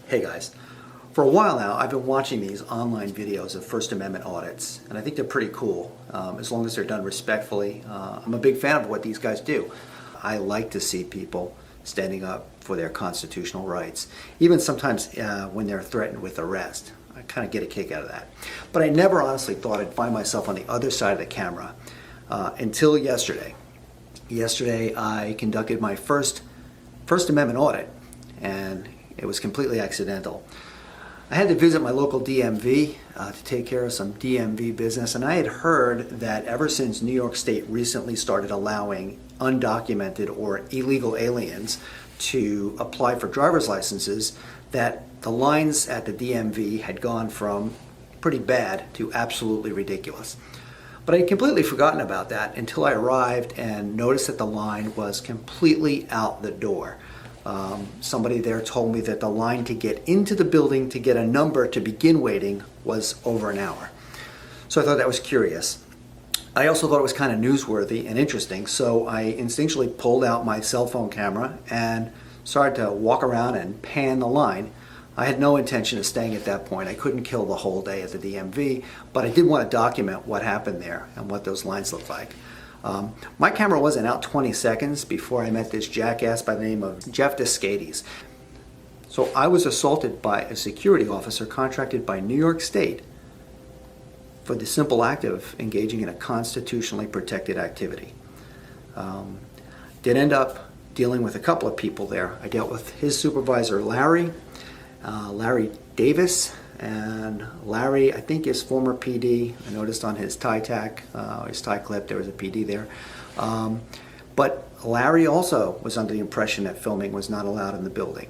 Hey guys, for a while now I've been watching these online videos of First Amendment audits, and I think they're pretty cool as long as they're done respectfully. I'm a big fan of what these guys do. I like to see people standing up for their constitutional rights, even sometimes when they're threatened with arrest. I kind of get a kick out of that. But I never honestly thought I'd find myself on the other side of the camera until yesterday. Yesterday I conducted my first Amendment audit, and it was completely accidental. I had to visit my local DMV to take care of some DMV business, and I had heard that ever since New York State recently started allowing undocumented or illegal aliens to apply for driver's licenses, that the lines at the DMV had gone from pretty bad to absolutely ridiculous. But I had completely forgotten about that until I arrived and noticed that the line was completely out the door. Somebody there told me that the line to get into the building to get a number to begin waiting was over an hour. So I thought that was curious. I also thought it was kind of newsworthy and interesting, so I instinctually pulled out my cell phone camera and started to walk around and pan the line. I had no intention of staying at that point. I couldn't kill the whole day at the DMV, but I did want to document what happened there and what those lines looked like. My camera wasn't out 20 seconds before I met this jackass by the name of Jeff Disgracefully. So I was assaulted by a security officer contracted by New York State for the simple act of engaging in a constitutionally protected activity. Did end up dealing with a couple of people there. I dealt with his supervisor, Larry Davis, and Larry, I think, is former PD. I noticed on his tie tack, his tie clip, there was a PD there. But Larry also was under the impression that filming was not allowed in the building.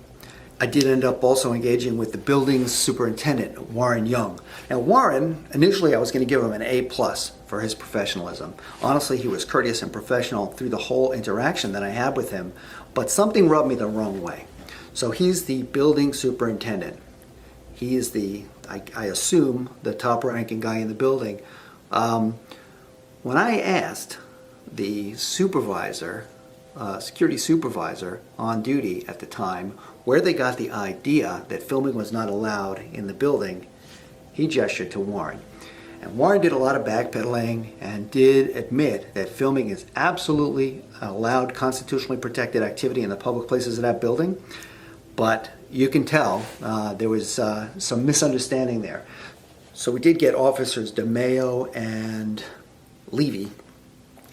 I did end up also engaging with the building's superintendent, Warren Young. Now Warren, initially I was going to give him an A+ for his professionalism. Honestly, he was courteous and professional through the whole interaction that I had with him, but something rubbed me the wrong way. So he's the building superintendent. He is I assume, the top ranking guy in the building. When I asked the supervisor, security supervisor on duty at the time, where they got the idea that filming was not allowed in the building, he gestured to Warren. And Warren did a lot of backpedaling and did admit that filming is absolutely allowed, constitutionally protected activity in the public places of that building. But you can tell there was some misunderstanding there. So we did get officers DeMeo and Levy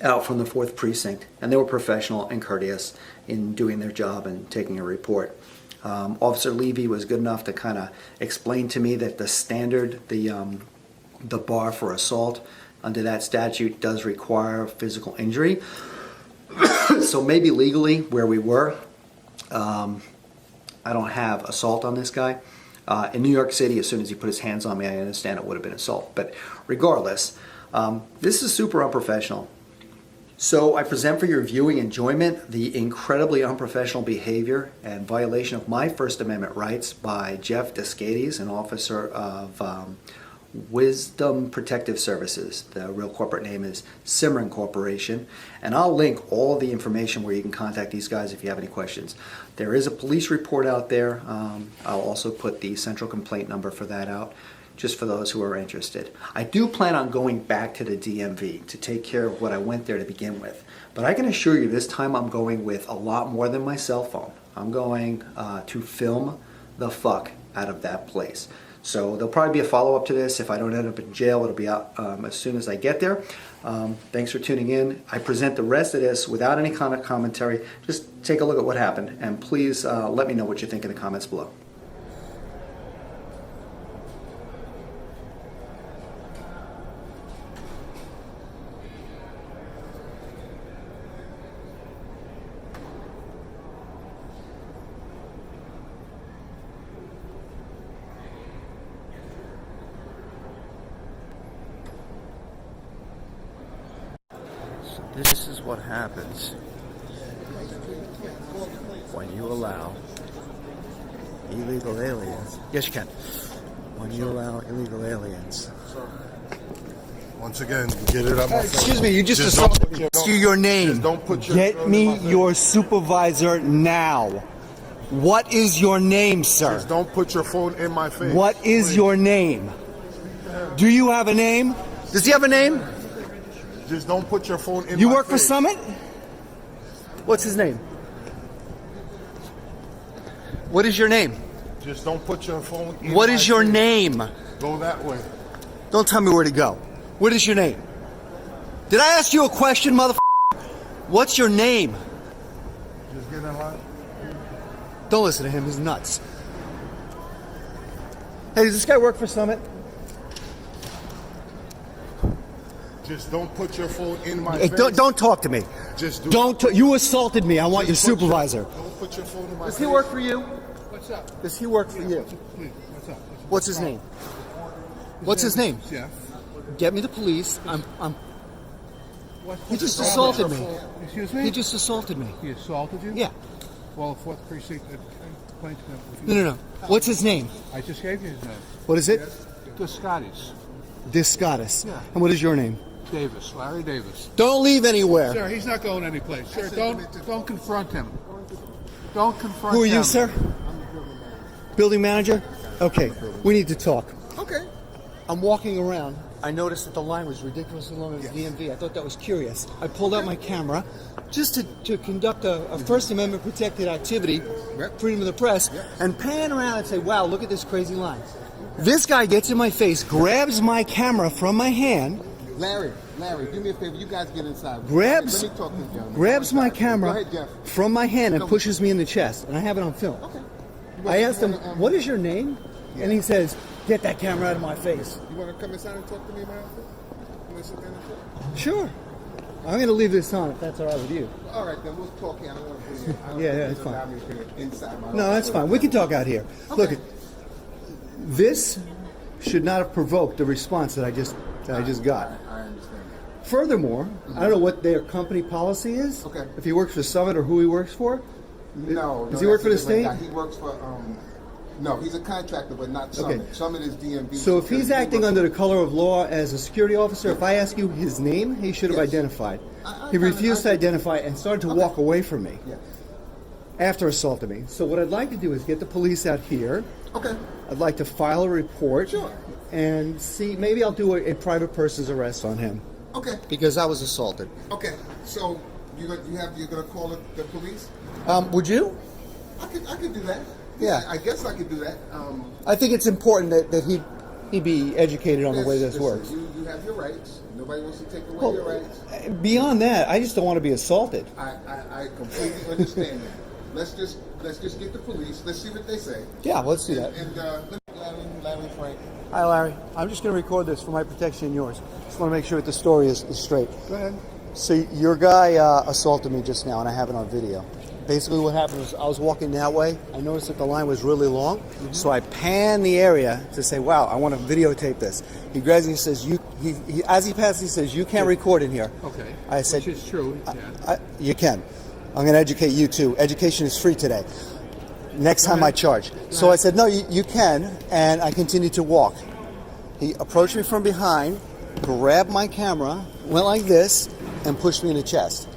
out from the 4th Precinct, and they were professional and courteous in doing their job and taking a report. Officer Levy was good enough to kind of explain to me that the standard, the bar for assault under that statute does require physical injury. So maybe legally where we were, I don't have assault on this guy. In New York City, as soon as he put his hands on me, I understand it would have been assault. But regardless, this is super unprofessional. So I present for your viewing enjoyment the incredibly unprofessional behavior and violation of my First Amendment rights by Jeff Disgracefully, an officer of Wisdom Protective Services. The real corporate name is Simaren Corporation, and I'll link all the information where you can contact these guys if you have any questions. There is a police report out there. I'll also put the central complaint number for that out, just for those who are interested. I do plan on going back to the DMV to take care of what I went there to begin with, but I can assure you this time I'm going with a lot more than my cell phone. I'm going to film the fuck out of that place. So there'll probably be a follow-up to this. If I don't end up in jail, it'll be out as soon as I get there. Thanks for tuning in. I present the rest of this without any kind of commentary. Just take a look at what happened, and please let me know what you think in the comments below. This is what happens when you allow illegal aliens. Yes, you can. When you allow illegal aliens. Once again, get it up. Excuse me, you just assaulted me. Your name. Don't put your Get me your supervisor now. What is your name, sir? Just don't put your phone in my face. What is your name? Do you have a name? Does he have a name? Just don't put your phone in my face. You work for Summit? What's his name? What is your name? Just don't put your phone in What my is your face. name? Go that way. Don't tell me where to go. What is your name? Did I ask you a question, motherfucker? What's your name? Just get in line. Don't listen to him, he's nuts. Hey, does this guy work for Summit? Just don't put your phone in my Hey, face. don't talk to me. Just do Don't. You assaulted me. I want your Just put supervisor. Don't put your phone in my Does face. he work for you? What's up? Does he work for you? Please, what's up? What's his name? What's his name? Jeff. Get me the police. I'm. What, He just what's assaulted the me. problem? Excuse me? He just assaulted me. He assaulted you? Yeah. Well, fourth precinct. Explain to him. If No, you- no, no. What's his name? I just gave you his name. What is it? The Scotties. Discottis. Yeah. And what is your name? Davis. Larry Davis. Don't leave anywhere. Sir, he's not going anyplace. Sir, don't confront him. Don't confront him. Who are you, sir? Building manager? Okay. We need to talk. Okay. I'm walking around. I noticed that the line was ridiculously long as DMV. I thought that was curious. I pulled out my camera just to conduct a First Amendment protected activity, freedom of the press, and pan around and say, wow, look at this crazy line. This guy gets in my face, grabs my camera from my hand, Larry, do me a favor. You guys get inside. grabs Let me talk to this gentleman. grabs my Go camera ahead, Jeff. from my hand and pushes me in the chest. And I have it on film. Okay. I asked him, what is your name? And he says, get that camera out of my face. You want to come inside and talk to me in my office? You want to sit down and talk? Sure. I'm going to leave this on if that's all right with you. All right, then we'll talk here. I don't want to bring you. I don't Yeah, think yeah, you it's fine. allow me to get inside my No, office. that's fine. We can talk out here. Look, this should not have provoked the response that I just got. I understand. Furthermore, I don't know what their company policy is. Okay. If he works for Summit or who he works for. No. Does he work for the that's a different state? guy. He works for. No, he's a contractor, but not Summit. Okay. Summit is DMV. So if he's He acting works under for- the color of law as a security officer, if I ask you his name, he should have Yes. identified. I He refused to I- identify and started to walk away from me Yes. after assaulting me. So what I'd like to do is get the police out here. Okay. I'd like to file a report. Sure. And see, maybe I'll do a private person's arrest on him Okay. because I was assaulted. Okay. So you're gonna call the police? Would you? I could do that. Yeah. I guess I could do that. I think it's important that he be educated on the way this listen, works. You have your rights. Nobody wants to take away Well, your rights. beyond that, I just don't want to be assaulted. I completely understand that. Let's just get the police. Let's see what they say. Yeah, let's do that. And Larry Frank. Hi, Larry. I'm just going to record this for my protection and yours. Just want to make sure that the story is straight. Go ahead. So your guy assaulted me just now, and I have it on video. Basically, what happened was I was walking that way. I noticed that the line was really long, so I panned the area to say, "Wow, I want to videotape this." He grabs me and says, as he passes, he says, "You can't record in here." Okay. I said, Which is true. Yeah. You can. I'm going to educate you too. Education is free today. Next time I charge. So I said, no, you can, and I continued to walk. He approached me from behind, grabbed my camera, went like this, and pushed me in the chest.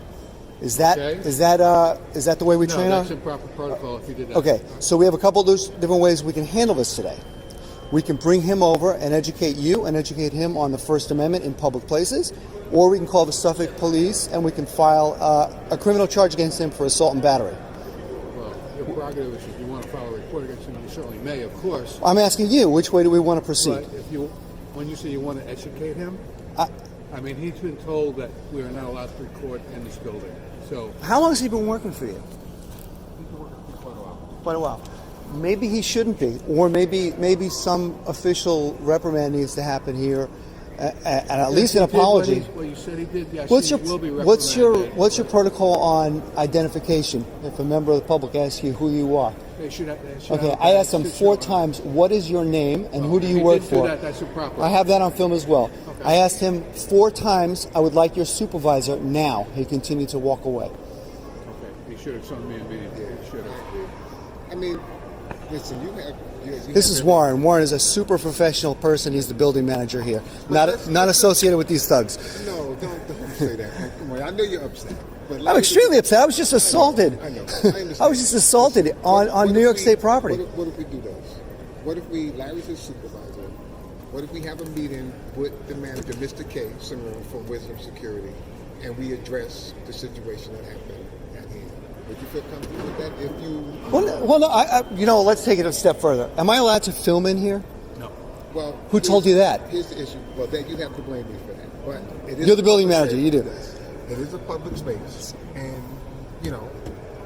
Is that Okay. is that the way we No, train that's our? improper protocol if you did that. Okay, so we have a couple of those different ways we can handle this today. We can bring him over and educate you and educate him on the First Amendment in public places, or we can call the Suffolk Police and we can file a criminal charge against him for assault and battery. Well, your prerogative is if you want to file a report against him, you certainly may, of course. I'm asking you, which way do we want to proceed? But when you say you want to educate him, I mean, he's been told that we are not allowed to record in this building. So How long has he been working for you? he's been working for quite a while. Quite a while. Maybe he shouldn't be, or maybe some official reprimand needs to happen here, and at least an Yes, he did apology. what you said he did. Yes, What's he your will be reprimanded. what's your protocol on identification? If a member of the public asks you who you are, They should have, okay. I asked him 4 times, "What is your name and who do you If he work did do for?" that, that's improper. I have that on film as well. Okay. I asked him 4 times, "I would like your supervisor now." He continued to walk away. Okay, he should have shown me immediately. He should have. I mean, listen, you have. This is Warren. Warren is a super professional person. He's the building manager here, not associated with these thugs. No, don't say that. Come on, I know you're upset. But I'm extremely upset. I was just assaulted. I know. I understand. I was just assaulted on New York State property. What if we do this? What if Larry's his supervisor. What if we have a meeting with the manager, Mr. K, Simaren from Wisdom Security, and we address the situation that happened at hand? Would you feel comfortable with that if you... Well, no, let's take it a step further. Am I allowed to film in here? Well, Who told you that? Here's the issue. Well, then you have to blame me for that. But it is You're the building public manager. space. You do. Yes. It is a public space, and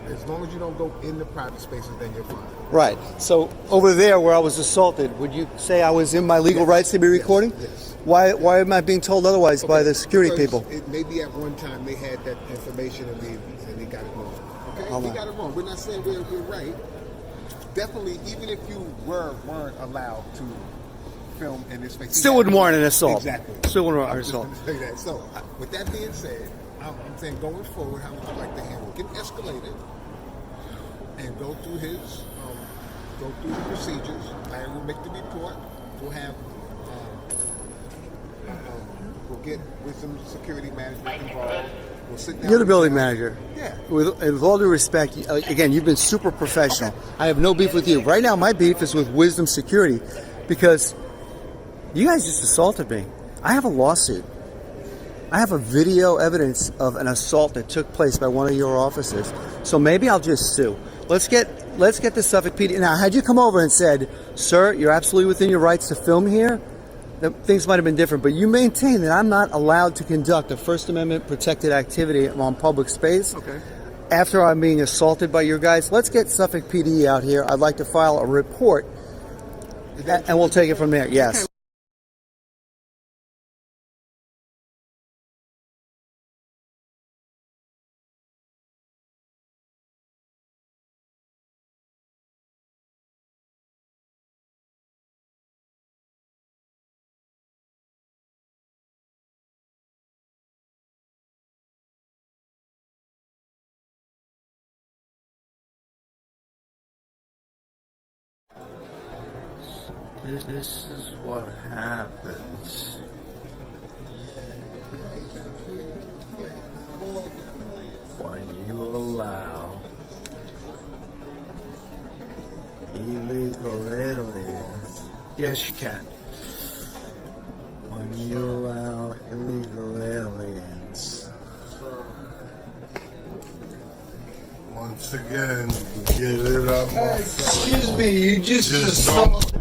as long as you don't go in the private spaces, then you're fine. Right. So over there where I was assaulted, would you say I was in my legal rights to be recording? Yes. Why am I being told otherwise by the security Because people? It maybe at one time they had that information and they got it wrong. Okay, Hold they on. got it wrong. We're not saying we're right. Definitely, even if you weren't allowed to film in this space, Still wouldn't warrant an assault. Exactly. Still wouldn't warrant I an was just assault. gonna say that. So, with that being said, I'm saying going forward, how would you like to handle it? Get escalated and go through the procedures. Larry will make the report. We'll have we'll get Wisdom Security Management involved. We'll sit down. You're the building manager. Yeah. With all due respect, again, you've been super professional. Okay. I have no beef with you. Right now, my beef is with Wisdom Security because you guys just assaulted me. I have a lawsuit. I have a video evidence of an assault that took place by one of your officers. So maybe I'll just sue. Let's get the Suffolk PD. Now, had you come over and said, "Sir, you're absolutely within your rights to film here," then things might have been different. But you maintain that I'm not allowed to conduct a First Amendment protected activity on public space. Okay. After I'm being assaulted by your guys, let's get Suffolk PD out here. I'd like to file a report, and we'll take it from there. Yes. This is what happens when you allow illegal aliens. Yes, you can. When you allow illegal aliens. Once again, get it up. Excuse me, you just Just assaulted.